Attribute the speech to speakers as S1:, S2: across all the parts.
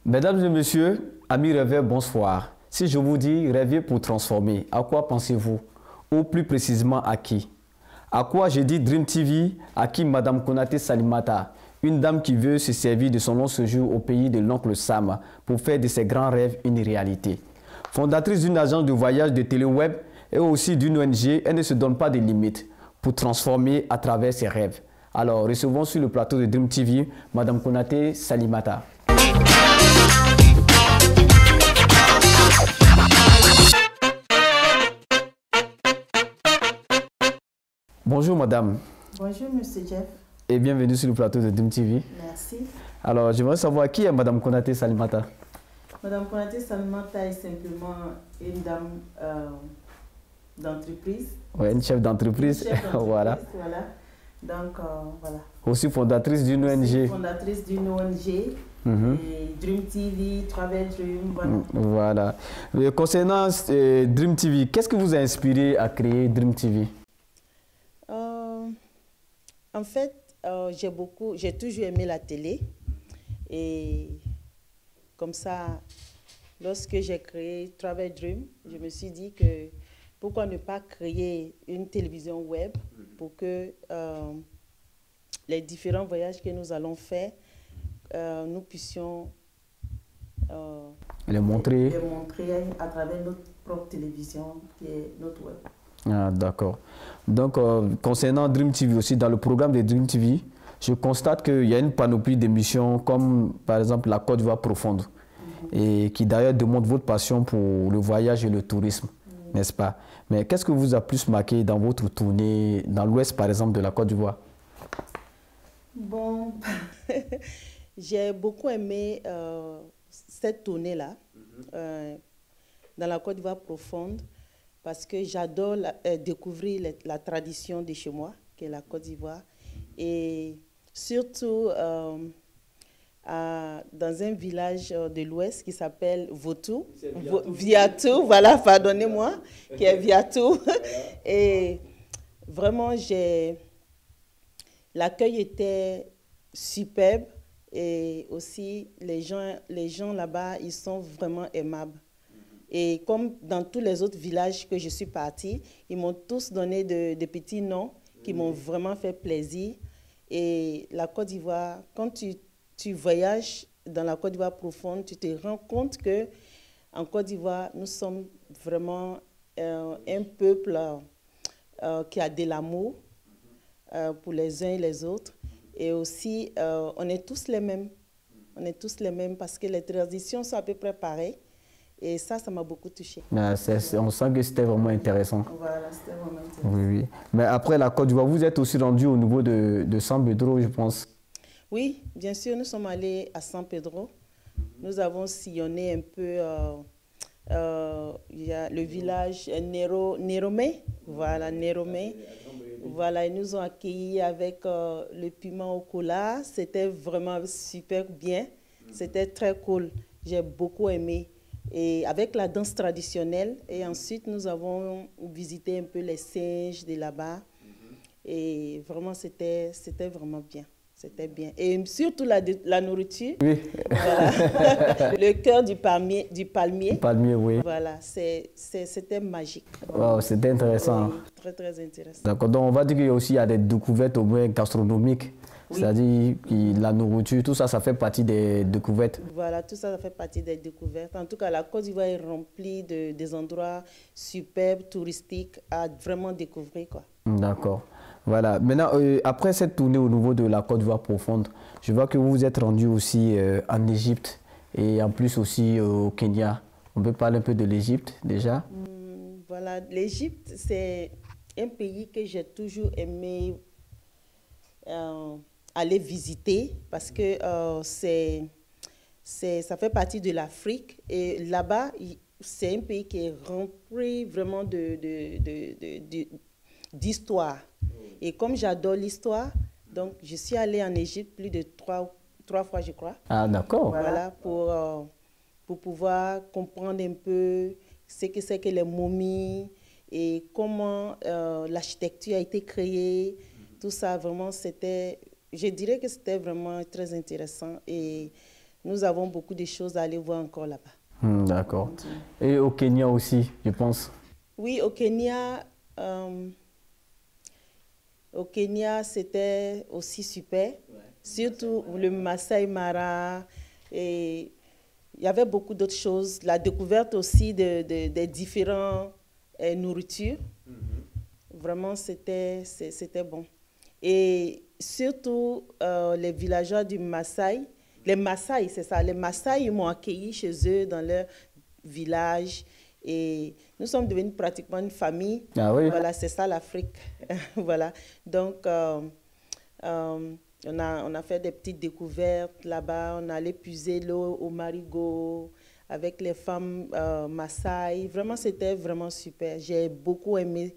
S1: Mesdames et messieurs, amis rêveurs, bonsoir. Si je vous dis rêver pour transformer, à quoi pensez-vous? Ou plus précisément à qui? À quoi je dis Dream TV? À qui Madame Konaté Salimata, une dame qui veut se servir de son long séjour au pays de l'oncle Sam pour faire de ses grands rêves une réalité. Fondatrice d'une agence de voyage de téléweb et aussi d'une ONG, elle ne se donne pas de limites pour transformer à travers ses rêves. Alors, recevons sur le plateau de Dream TV Madame Konaté Salimata. Bonjour madame.
S2: Bonjour monsieur Jeff.
S1: Et bienvenue sur le plateau de Dream TV.
S2: Merci.
S1: Alors j'aimerais savoir qui est madame Konaté Salimata.
S2: Madame Konaté Salimata est simplement une dame d'entreprise.
S1: Oui, une chef d'entreprise. Voilà.
S2: Donc voilà.
S1: Aussi fondatrice d'une ONG.
S2: Fondatrice d'une ONG. Et Dream TV, Travel Dream.
S1: Voilà. Concernant Dream TV, qu'est-ce qui vous a inspiré à créer Dream TV?
S2: En fait, j'ai toujours aimé la télé. Et comme ça, lorsque j'ai créé Travel Dream, je me suis dit que pourquoi ne pas créer une télévision web pour que les différents voyages que nous allons faire, nous puissions
S1: les montrer
S2: à travers notre propre télévision qui est notre web.
S1: Ah, d'accord. Donc, concernant Dream TV aussi, dans le programme de Dream TV, je constate qu'il y a une panoplie d'émissions comme par exemple la Côte d'Ivoire profonde et qui d'ailleurs démontre votre passion pour le voyage et le tourisme, n'est-ce pas? Mais qu'est-ce que vous a plus marqué dans votre tournée dans l'ouest par exemple de la Côte d'Ivoire?
S2: Bon, j'ai beaucoup aimé cette tournée-là dans la Côte d'Ivoire profonde parce que j'adore découvrir la tradition de chez moi, qui est la Côte d'Ivoire, et surtout dans un village de l'Ouest qui s'appelle Vautou, Viatou, voilà, pardonnez-moi, qui est Viatou. Et vraiment, l'accueil était superbe et aussi les gens là-bas, ils sont vraiment aimables. Et comme dans tous les autres villages que je suis partie, ils m'ont tous donné de petits noms qui m'ont vraiment fait plaisir. Et la Côte d'Ivoire, quand tu voyages dans la Côte d'Ivoire profonde, tu te rends compte qu'en Côte d'Ivoire, nous sommes vraiment un peuple qui a de l'amour pour les uns et les autres. Et aussi, on est tous les mêmes. On est tous les mêmes parce que les traditions sont à peu près pareilles. Et ça m'a beaucoup touchée.
S1: On sent que c'était vraiment intéressant.
S2: Voilà, c'était vraiment intéressant.
S1: Oui, oui. Mais après la Côte d'Ivoire, vous êtes aussi rendu au niveau de San Pedro, je pense. Oui,
S2: bien sûr, nous sommes allés à San Pedro. Nous avons sillonné un peu il y a le village Néromé. Voilà, Néromé. Voilà, ils nous ont accueillis avec le piment au cola. C'était vraiment super bien. C'était très cool. J'ai beaucoup aimé. Et avec la danse traditionnelle. Et ensuite, nous avons visité un peu les singes de là-bas. Et vraiment, c'était vraiment bien. C'était bien. Et surtout la nourriture.
S1: Oui.
S2: Voilà. Le cœur du palmier. Du
S1: palmier, oui.
S2: Voilà, c'était magique.
S1: Wow, c'était intéressant.
S2: Oui, très, très intéressant.
S1: D'accord. Donc, on va dire qu'il y a aussi des découvertes au moins gastronomiques. Oui. C'est-à-dire que la nourriture, tout ça, ça fait partie des découvertes.
S2: Voilà, tout ça, ça fait partie des découvertes. En tout cas, la Côte d'Ivoire est remplie des endroits superbes, touristiques à vraiment découvrir, quoi.
S1: D'accord. Voilà. Maintenant, après cette tournée au niveau de la Côte d'Ivoire profonde, je vois que vous vous êtes rendu aussi en Égypte et en plus aussi au Kenya. On peut parler un peu de l'Égypte déjà?
S2: Voilà, l'Égypte, c'est un pays que j'ai toujours aimé aller visiter parce que ça fait partie de l'Afrique et là-bas, c'est un pays qui est rempli vraiment d'histoire. Et comme j'adore l'histoire, donc je suis allée en Égypte plus de trois fois, je crois.
S1: Ah, d'accord.
S2: Voilà, pour pouvoir comprendre un peu ce que c'est que les momies et comment l'architecture a été créée. Tout ça, vraiment, je dirais que c'était vraiment très intéressant. Et nous avons beaucoup de choses à aller voir encore là-bas.
S1: D'accord. Et au Kenya aussi, je pense.
S2: Oui, au Kenya, c'était aussi super. Surtout le Masai Mara. Et il y avait beaucoup d'autres choses. La découverte aussi des différentes nourritures. Vraiment, c'était bon. Et surtout, les villageois du Maasai. Les Maasai, c'est ça. Les Maasai, ils m'ont accueilli chez eux dans leur village. Et nous sommes devenus pratiquement une famille.
S1: Ah oui.
S2: Voilà, c'est ça l'Afrique. Voilà. Donc, on a fait des petites découvertes là-bas. On allait puiser l'eau au marigot avec les femmes Maasai. Vraiment, c'était vraiment super. J'ai beaucoup aimé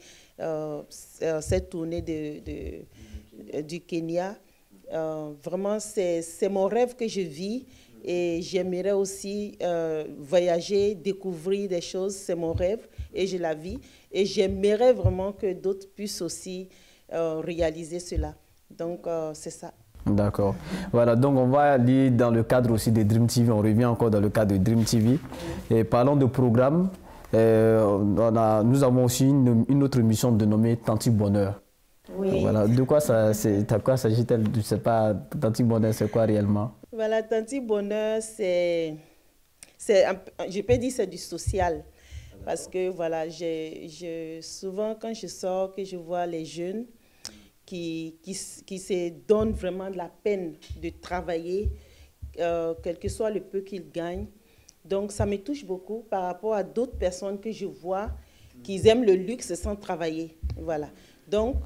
S2: cette tournée du Kenya. Vraiment, c'est mon rêve que je vis. Et j'aimerais aussi voyager, découvrir des choses. C'est mon rêve et je la vis. Et j'aimerais vraiment que d'autres puissent aussi réaliser cela. Donc, c'est ça.
S1: D'accord. Voilà, donc on va aller dans le cadre aussi de Dream TV. On revient encore dans le cadre de Dream TV. Et parlons de programme. Nous avons aussi une autre émission dénommée Tanti Bonheur.
S2: Oui.
S1: Voilà, de quoi s'agit-elle? Je ne sais pas, Tanti Bonheur, c'est quoi réellement?
S2: Voilà, Tanti Bonheur, je peux dire c'est du social. Parce que voilà, souvent quand je sors, que je vois les jeunes qui se donnent vraiment de la peine de travailler, quel que soit le peu qu'ils gagnent. Donc ça me touche beaucoup par rapport à d'autres personnes que je vois qui aiment le luxe sans travailler. Voilà. Donc,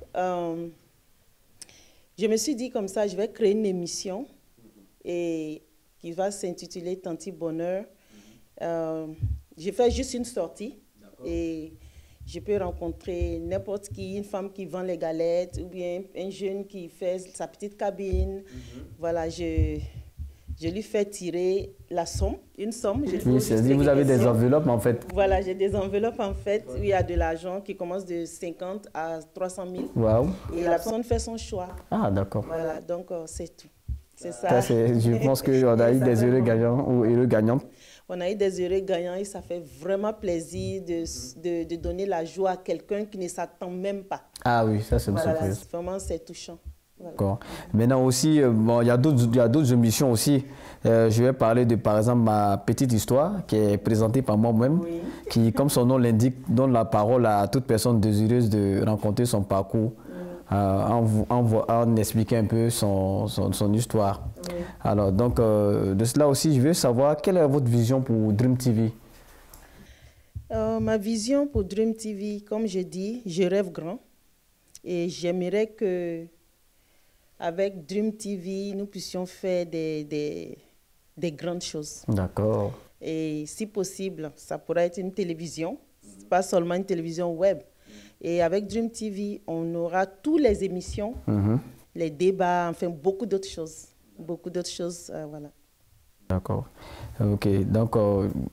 S2: je me suis dit comme ça, je vais créer une émission et qui va s'intituler Tanti Bonheur. Je fais juste une sortie et je peux rencontrer n'importe qui, une femme qui vend les galettes ou bien un jeune qui fait sa petite cabine. Voilà, je lui fais tirer la somme, une somme.
S1: Oui, c'est-à-dire vous avez des enveloppes en fait.
S2: Voilà, j'ai des enveloppes en fait où il y a de l'argent qui commence de 50 à 300 000.
S1: Wow.
S2: Et la personne fait son choix.
S1: Ah, d'accord.
S2: Voilà, donc c'est tout. C'est ça.
S1: Je pense qu'on a eu des heureux gagnants ou heureux gagnantes.
S2: On a eu des heureux gagnants et ça fait vraiment plaisir de donner la joie à quelqu'un qui ne s'attend même pas.
S1: Ah oui, ça c'est une surprise.
S2: Vraiment, c'est touchant. Voilà.
S1: D'accord. Maintenant aussi, bon, il y a d'autres émissions aussi. Je vais parler de, par exemple, ma petite histoire qui est présentée par moi-même,
S2: Oui.
S1: qui, comme son nom l'indique, donne la parole à toute personne désireuse de raconter son parcours, en expliquant un peu son histoire.
S2: Oui.
S1: Alors, donc, de cela aussi, je veux savoir quelle est votre vision pour Dream TV?
S2: Ma vision pour Dream TV, comme je dis, je rêve grand et j'aimerais que avec Dream TV, nous puissions faire des grandes choses.
S1: D'accord.
S2: Et si possible, ça pourrait être une télévision, pas seulement une télévision web. Et avec Dream TV, on aura toutes les émissions, les débats, enfin beaucoup d'autres choses. Beaucoup d'autres choses, voilà.
S1: D'accord. Ok. Donc,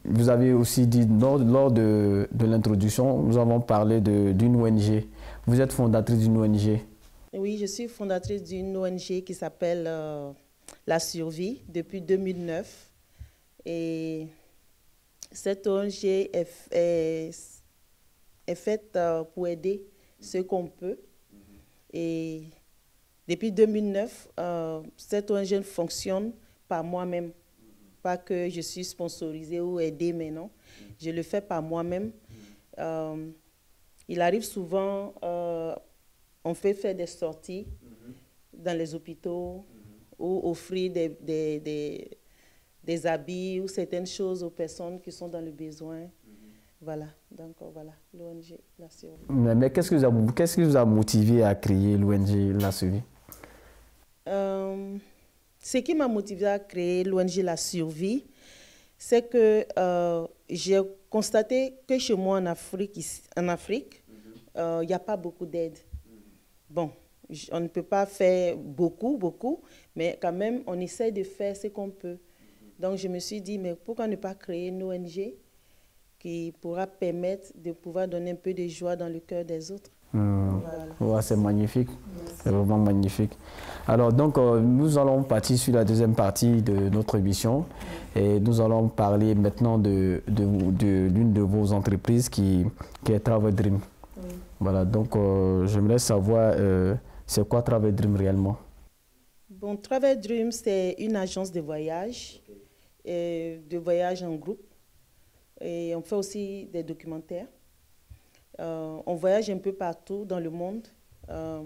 S1: vous avez aussi dit, lors de l'introduction, nous avons parlé d'une ONG. Vous êtes fondatrice d'une ONG.
S2: Oui, je suis fondatrice d'une ONG qui s'appelle La Survie depuis 2009. Et cette ONG est faite pour aider ceux qu'on peut. Et depuis 2009, cette ONG fonctionne par moi-même. Pas que je suis sponsorisée ou aidée, mais non. Je le fais par moi-même. Il arrive souvent, on fait faire des sorties dans les hôpitaux ou offrir des habits ou certaines choses aux personnes qui sont dans le besoin. Voilà, donc voilà, l'ONG La Survie.
S1: Mais qu'est-ce qui vous a motivé à créer l'ONG La Survie?
S2: Ce qui m'a motivé à créer l'ONG La Survie, c'est que j'ai constaté que chez moi en Afrique, il n'y a pas beaucoup d'aide. Bon, on ne peut pas faire beaucoup, mais quand même, on essaie de faire ce qu'on peut. Donc, je me suis dit, mais pourquoi ne pas créer une ONG qui pourra permettre de pouvoir donner un peu de joie dans le cœur des autres.
S1: Voilà. Ouais, c'est magnifique.
S2: Merci.
S1: C'est vraiment magnifique. Alors, donc, nous allons partir sur la deuxième partie de notre émission et nous allons parler maintenant de l'une de vos entreprises qui est Travel Dream. Oui. Voilà, donc, j'aimerais savoir, c'est quoi Travel Dream réellement?
S2: Bon, Travel Dream, c'est une agence de voyage, de voyage en groupe. Et on fait aussi des documentaires. On voyage un peu partout dans le monde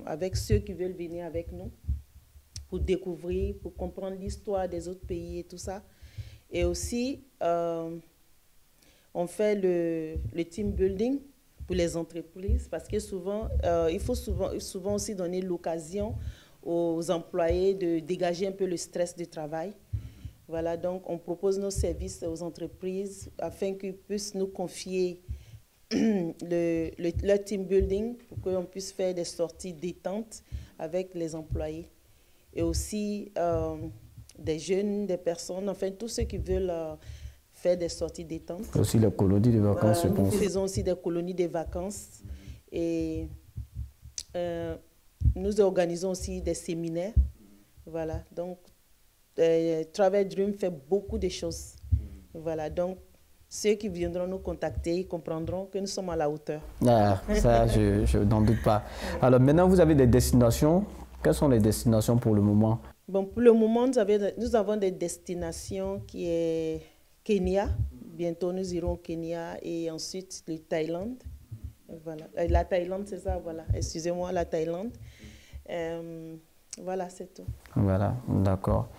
S2: avec ceux qui veulent venir avec nous pour découvrir, pour comprendre l'histoire des autres pays et tout ça. Et aussi, on fait le team building pour les entreprises parce que souvent, il faut souvent aussi donner l'occasion aux employés de dégager un peu le stress du travail. Voilà, donc on propose nos services aux entreprises afin qu'ils puissent nous confier leur team building pour qu'on puisse faire des sorties détentes avec les employés. Et aussi des jeunes, des personnes, enfin tous ceux qui veulent faire des sorties détentes.
S1: Aussi les colonies de vacances, je pense.
S2: Nous faisons aussi des colonies de vacances et nous organisons aussi des séminaires. Voilà, donc Travel Dream fait beaucoup de choses. Voilà, donc ceux qui viendront nous contacter, ils comprendront que nous sommes à la hauteur.
S1: Ah, ça, je n'en doute pas. Alors maintenant, vous avez des destinations. Quelles sont les destinations pour le moment?
S2: Bon, pour le moment, nous avons des destinations qui est Kenya. Bientôt, nous irons au Kenya et ensuite le Thaïlande. Voilà. La Thaïlande, c'est ça, voilà. Excusez-moi, la Thaïlande. Voilà, c'est tout.
S1: Voilà, d'accord.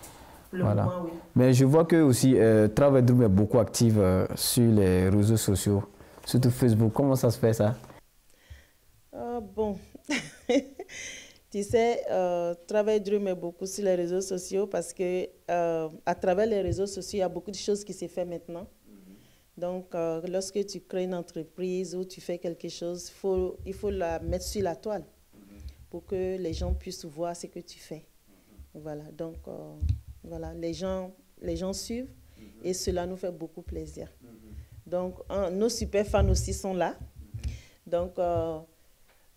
S1: Voilà.
S2: Moment, oui.
S1: Mais je vois que aussi Travel Dream est beaucoup active sur les réseaux sociaux, surtout Facebook. Comment ça se fait ça?
S2: Bon, tu sais, Travel Dream est beaucoup sur les réseaux sociaux parce que à travers les réseaux sociaux, il y a beaucoup de choses qui se font maintenant. Donc, lorsque tu crées une entreprise ou tu fais quelque chose, il faut la mettre sur la toile pour que les gens puissent voir ce que tu fais. Voilà, donc voilà, les gens suivent et cela nous fait beaucoup plaisir. Donc, nos super fans aussi sont là. Donc,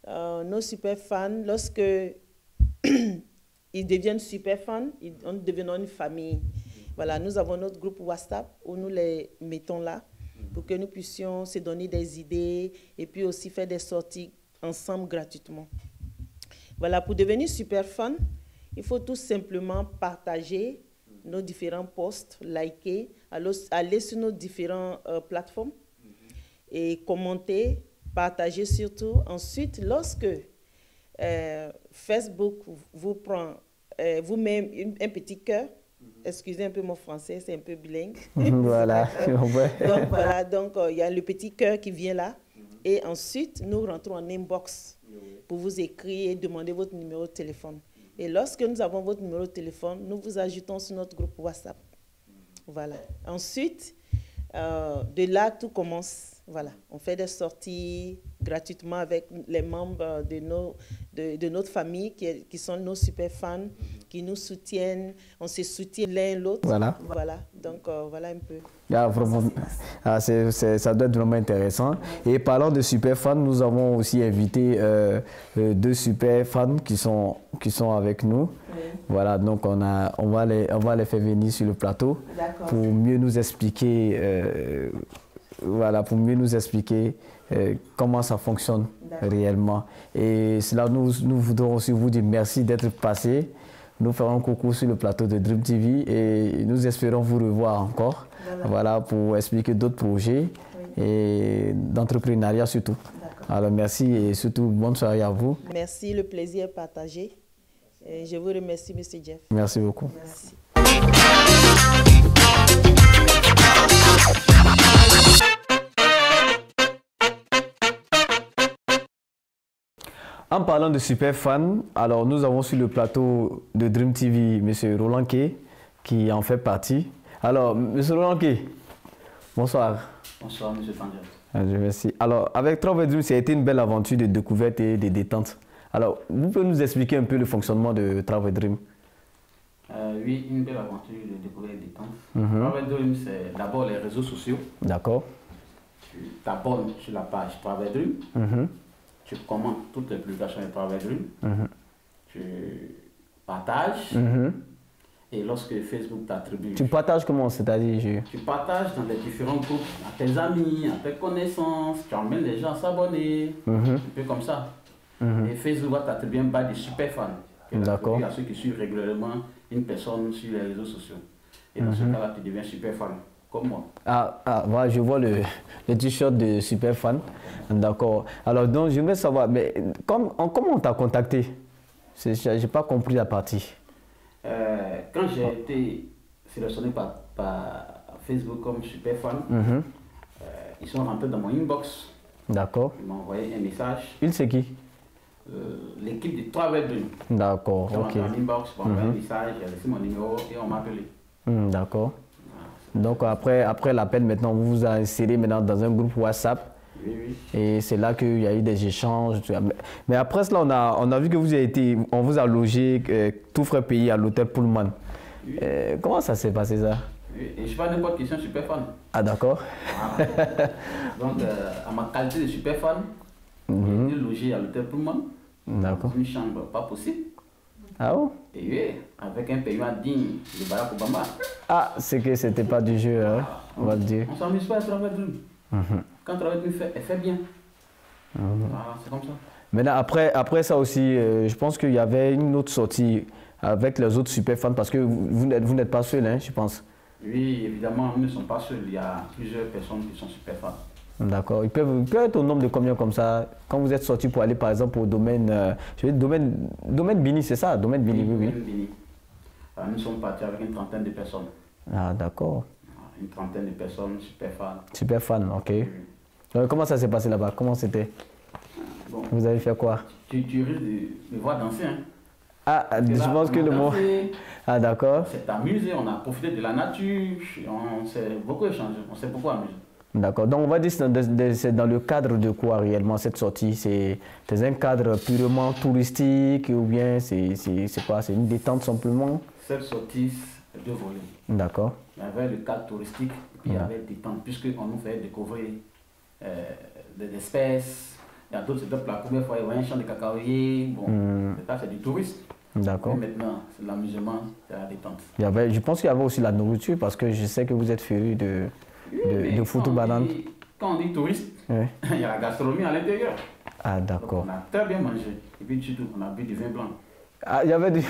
S2: nos super fans, lorsque ils deviennent super fans, on devient une famille. Voilà, nous avons notre groupe WhatsApp où nous les mettons là pour que nous puissions se donner des idées et puis aussi faire des sorties ensemble gratuitement. Voilà, pour devenir super fan, il faut tout simplement partager nos différents posts, liker, aller sur nos différentes plateformes et commenter, partager surtout. Ensuite, lorsque Facebook vous met un petit cœur, excusez un peu mon français, c'est un peu bilingue.
S1: Voilà.
S2: Donc il y a le petit cœur qui vient là. Et ensuite, nous rentrons en inbox pour vous écrire et demander votre numéro de téléphone. Et lorsque nous avons votre numéro de téléphone, nous vous ajoutons sur notre groupe WhatsApp. Voilà. Ensuite, de là, tout commence. Voilà. On fait des sorties gratuitement avec les membres de notre famille qui sont nos super fans, qui nous soutiennent. On se soutient l'un l'autre.
S1: Voilà.
S2: Voilà. Donc, voilà un peu.
S1: Ah, vraiment, ça doit être vraiment intéressant. Et parlant de super fans, nous avons aussi invité deux super fans qui sont avec nous. Oui. Voilà, donc on va les faire venir sur le plateau pour mieux nous expliquer, comment ça fonctionne réellement. Et cela, nous voudrons aussi vous dire merci d'être passé. Nous ferons un coucou sur le plateau de Dream TV et nous espérons vous revoir encore. Voilà, pour expliquer d'autres projets et d'entrepreneuriat surtout. Alors merci et surtout bonne soirée à vous.
S2: Merci, le plaisir est partagé. Et je vous remercie, M. Jeff.
S1: Merci beaucoup.
S2: Merci.
S1: En parlant de super fans, alors nous avons sur le plateau de Dream TV M. Roland Kay qui en fait partie. Alors, M. Roland Kay, bonsoir.
S3: Bonsoir, M. Fandiat.
S1: Merci. Alors, avec Travel Dream, ça a été une belle aventure de découverte et de détente. Alors, vous pouvez nous expliquer un peu le fonctionnement de Travel Dream?
S3: Oui, une belle aventure de découverte et de détente. Travel Dream, c'est d'abord les réseaux sociaux.
S1: D'accord.
S3: Tu t'abonnes sur la page Travel Dream. Tu commandes toutes les publications de Travel Dream. tu partages. Et lorsque Facebook t'attribue...
S1: Tu partages comment, c'est-à-dire
S3: Tu partages dans les différents groupes, à tes amis, à tes connaissances, tu emmènes les gens à s'abonner, un peu comme ça. Et Facebook va t'attribuer un badge de super fan. D'accord. À ceux qui suivent régulièrement une personne sur les réseaux sociaux. Et dans ce cas-là, tu deviens super fan, comme moi.
S1: Voilà, je vois le t-shirt de super fan. D'accord. Alors, donc, je voudrais savoir, mais comment on t'a contacté? Je n'ai pas compris la partie.
S3: Quand j'ai été sélectionné par Facebook comme super fan, ils sont rentrés dans mon inbox.
S1: D'accord.
S3: Ils m'ont envoyé un message.
S1: Il c'est qui?
S3: L'équipe de Travel Dream.
S1: D'accord, ok.
S3: Dans l'inbox, ils m'ont envoyé un message, j'ai laissé mon numéro et on m'a appelé.
S1: D'accord. Donc après l'appel, maintenant, vous vous insérez maintenant dans un groupe WhatsApp.
S3: Oui, oui.
S1: Et c'est là qu'il y a eu des échanges. Mais après cela, on a vu que on vous a logé tout frais payé à l'hôtel Pullman. Oui. Comment ça s'est passé ça?
S3: Oui. Et je ne suis pas n'importe question super fan.
S1: Ah d'accord.
S3: Voilà. Donc à ma qualité de super fan, j'ai été logé à l'hôtel Pullman.
S1: D'accord.
S3: Une chambre pas possible.
S1: Ah bon?
S3: Et oui, avec un paiement digne de Barack Obama.
S1: Ah, c'est que c'était pas du jeu, hein, on va le dire.
S3: On s'amuse pas à Travel Dream. Quand Travel Dream elle fait bien. Voilà, c'est comme ça.
S1: Maintenant, après ça aussi, je pense qu'il y avait une autre sortie avec les autres super fans parce que vous n'êtes pas seul, hein, je pense.
S3: Oui, évidemment, nous ne sommes pas seuls. Il y a plusieurs personnes qui sont super fans.
S1: D'accord. Ils peuvent être au nombre de combien comme ça? Quand vous êtes sorti pour aller par exemple au domaine, domaine Bini, c'est ça? Domaine Bini, oui.
S3: Domaine Bini. Nous sommes partis avec une trentaine de personnes.
S1: Ah, d'accord.
S3: Une trentaine de personnes, super fans.
S1: Super fan, ok. Comment ça s'est passé là-bas? Comment c'était?
S3: Bon,
S1: vous avez fait quoi?
S3: Tu risques de voir danser. Hein?
S1: Ah, je pense que le mot... Ah, d'accord.
S3: On s'est amusé, on a profité de la nature, on s'est beaucoup échangé, on s'est beaucoup amusé.
S1: D'accord. Donc, on va dire que c'est dans le cadre de quoi réellement cette sortie? C'est un cadre purement touristique ou bien c'est quoi? C'est une détente simplement?
S3: Cette sortie, c'est deux volets.
S1: D'accord.
S3: Il y avait le cadre touristique et puis il y avait détente, puisqu'on nous fait découvrir des espèces. Il y a d'autres, c'est la première fois, il y avait un champ de cacaoyers. Bon, c'est du tourisme.
S1: D'accord.
S3: Mais maintenant, c'est l'amusement, c'est la détente.
S1: Je pense qu'il y avait aussi la nourriture parce que je sais que vous êtes féru de foutu banane.
S3: Quand on dit touriste, il y a la gastronomie à l'intérieur.
S1: Ah, d'accord.
S3: On a très bien mangé. Et puis surtout, on a bu du vin blanc.
S1: Ah, il y avait du...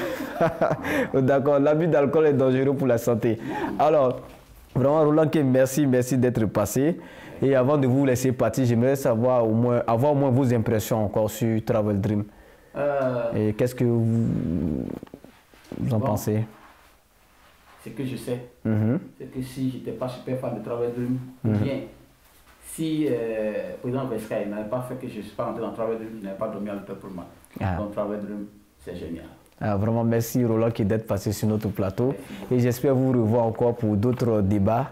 S1: D'accord, l'abus d'alcool est dangereux pour la santé. Alors, vraiment, Roland, merci d'être passé. Et avant de vous laisser partir, j'aimerais avoir au moins vos impressions encore sur Travel Dream. Et qu'est-ce que vous en pensez?
S3: Ce que je sais, c'est que si je n'étais pas super fan de Travel Dream, ou bien si le président Vescaille n'avait pas fait que je ne suis pas rentré dans Travel Dream, je n'avais pas dormi à l'hôtel pour moi. Donc Travel Dream, c'est génial.
S1: Vraiment, merci Roland d'être passé sur notre plateau. Et j'espère vous revoir encore pour d'autres débats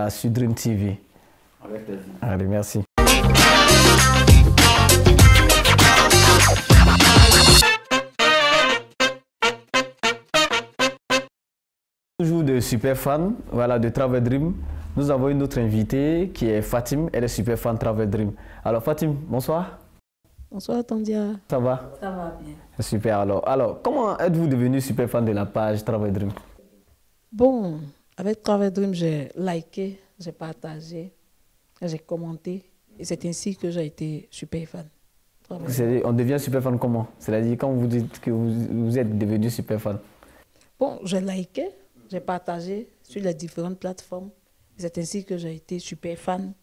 S1: sur Dream TV.
S3: Avec plaisir.
S1: Allez, merci. Toujours de super fan, de Travel Dream. Nous avons une autre invitée qui est Fatim, elle est super fan Travel Dream. Alors Fatim, bonsoir.
S4: Bonsoir Tondia.
S1: Ça va?
S4: Ça va bien.
S1: Super alors comment êtes-vous devenu super fan de la page Travel Dream?
S4: Bon, avec Travel Dream, j'ai liké, j'ai partagé, j'ai commenté et c'est ainsi que j'ai été super fan.
S1: On devient super fan comment? C'est-à-dire quand vous dites que vous êtes devenu super fan?
S4: Bon, j'ai liké, j'ai partagé sur les différentes plateformes. C'est ainsi que j'ai été super fan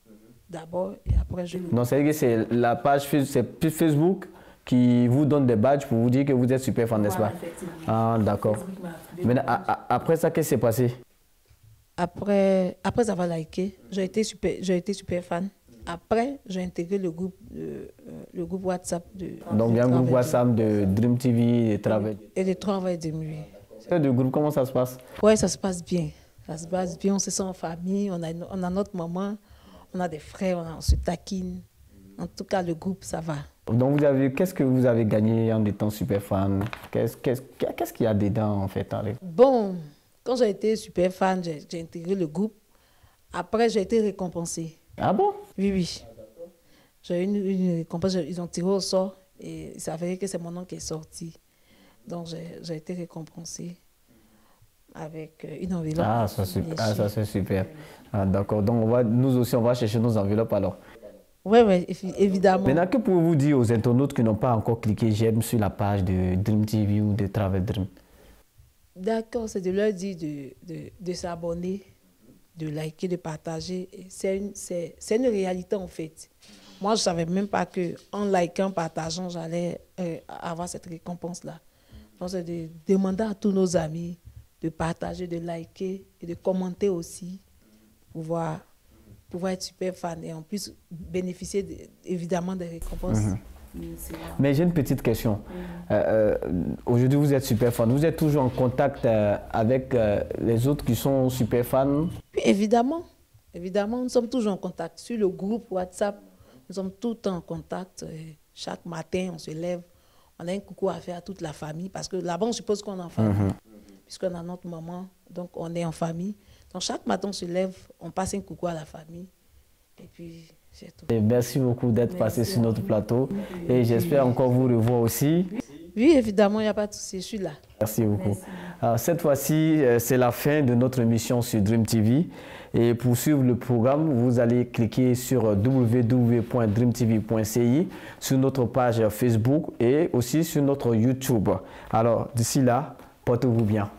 S4: d'abord et après je...
S1: Donc c'est-à-dire que c'est la page Facebook qui vous donne des badges pour vous dire que vous êtes super fan, n'est-ce pas?
S4: Effectivement.
S1: Ah, d'accord. Mais après ça, qu'est-ce qui s'est passé?
S4: Après avoir liké, j'ai été super fan. Après, j'ai intégré le groupe WhatsApp de...
S1: Donc il y a un groupe WhatsApp de Dream TV et Travel.
S4: Et de Travel Dream, oui.
S1: Le groupe, comment ça se passe?
S4: Oui, ça se passe bien. Ça se passe bien, on se sent en famille, on a notre maman, on a des frères, on se taquine. En tout cas, le groupe, ça va.
S1: Donc qu'est-ce que vous avez gagné en étant super fan? Qu'est-ce qu'il y a dedans en fait?
S4: Bon, quand j'ai été super fan, j'ai intégré le groupe. Après, j'ai été récompensée.
S1: Ah bon?
S4: Oui. J'ai eu une récompense, ils ont tiré au sort et il s'avérait que c'est mon nom qui est sorti. Donc, j'ai été récompensée avec une enveloppe.
S1: Ah, ça c'est super. Ah, d'accord. Donc, nous aussi, on va chercher nos enveloppes alors.
S4: Oui, évidemment.
S1: Maintenant, que pouvez-vous dire aux internautes qui n'ont pas encore cliqué j'aime sur la page de Dream TV ou de Travel Dream?
S4: D'accord, c'est de leur dire de s'abonner, de liker, de partager. C'est une réalité en fait. Moi, je ne savais même pas qu'en likant, en partageant, j'allais avoir cette récompense-là. Donc, c'est de demander à tous nos amis de partager, de liker et de commenter aussi pour pouvoir être super fan et en plus bénéficier évidemment des récompenses.
S1: Mais j'ai une petite question. Aujourd'hui, vous êtes super fan. Vous êtes toujours en contact avec les autres qui sont super fans?
S4: Oui, évidemment. Évidemment, nous sommes toujours en contact. Sur le groupe WhatsApp, nous sommes tout le temps en contact. Chaque matin, on se lève. On a un coucou à faire à toute la famille parce que là-bas, on suppose qu'on est en famille. Puisqu'on a notre maman, donc on est en famille. Donc chaque matin, on se lève, on passe un coucou à la famille. Et puis, c'est tout.
S1: Et merci beaucoup d'être passé sur notre plateau. Et j'espère encore vous revoir aussi.
S4: Oui, évidemment, il n'y a pas de souci, je suis là.
S1: Merci beaucoup. Alors, cette fois-ci, c'est la fin de notre émission sur Dream TV. Et pour suivre le programme, vous allez cliquer sur www.dreamtv.ci, sur notre page Facebook et aussi sur notre YouTube. Alors, d'ici là, portez-vous bien.